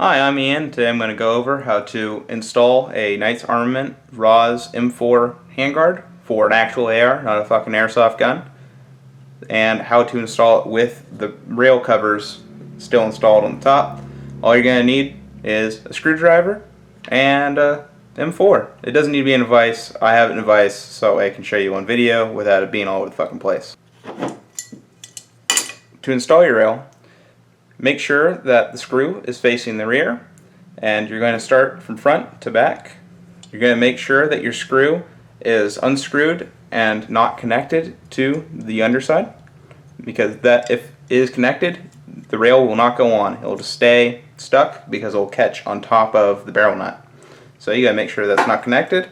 Hi, I'm Ian. Today I'm going to go over how to install a Knight's Armament RAS M4 handguard for an actual AR, not a fucking airsoft gun, and how to install it with the rail covers still installed on the top. All you're going to need is a screwdriver and a M4. It doesn't need to be in a vise. I have it in a vise so I can show you on video without it being all over the fucking place. To install your rail, make sure that the screw is facing the rear, and you're going to start from front to back. You're going to make sure that your screw is unscrewed and not connected to the underside, because that if it is connected, the rail will not go on. It will just stay stuck because it will catch on top of the barrel nut. So you got to make sure that's not connected,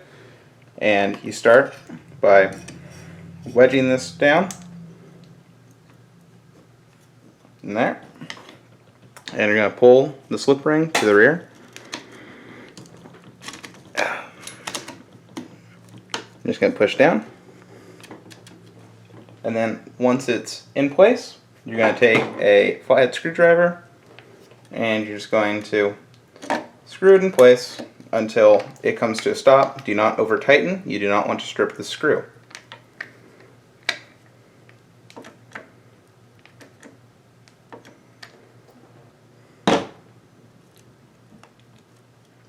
and you start by wedging this down in there. And you're going to pull the slip ring to the rear. You're just going to push down. And then once it's in place, you're going to take a flathead screwdriver and you're just going to screw it in place until it comes to a stop. Do not over tighten. You do not want to strip the screw.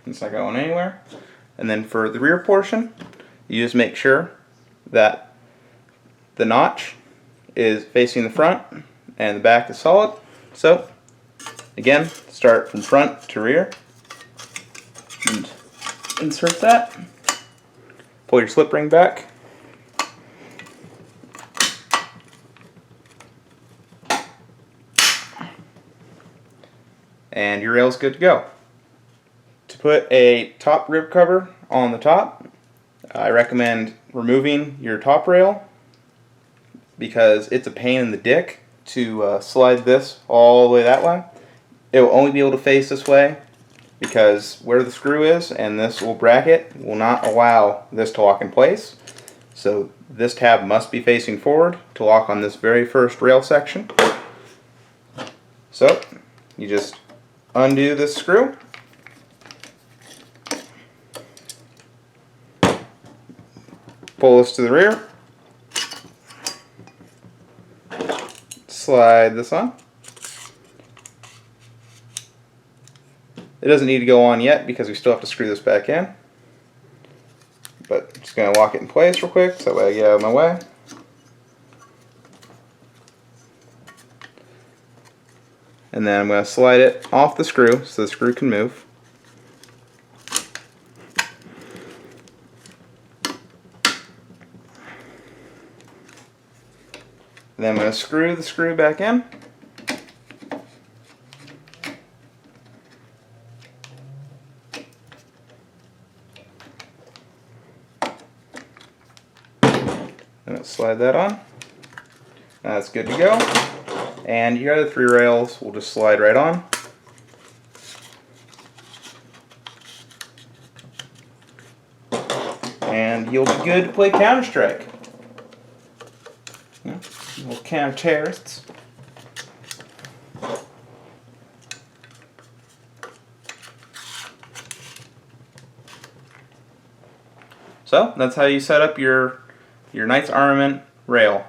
It's not going anywhere. And then for the rear portion, you just make sure that the notch is facing the front and the back is solid. So again, start from front to rear and insert that. Pull your slip ring back. And your rail is good to go. To put a top rib cover on the top, I recommend removing your top rail because it's a pain in the dick to slide this all the way that way. It will only be able to face this way because where the screw is and this little bracket will not allow this to lock in place. So this tab must be facing forward to lock on this very first rail section. So you just undo this screw. Pull this to the rear, slide this on. It doesn't need to go on yet because we still have to screw this back in, but I'm just going to lock it in place real quick so that way I get out of my way. And then I'm going to slide it off the screw so the screw can move. Then I'm going to screw the screw back in. And I'll slide that on. Now that's good to go. And your other three rails will just slide right on. And you'll be good to play Counter-Strike. Little counter-terrorists. So that's how you set up your Knight's Armament rail.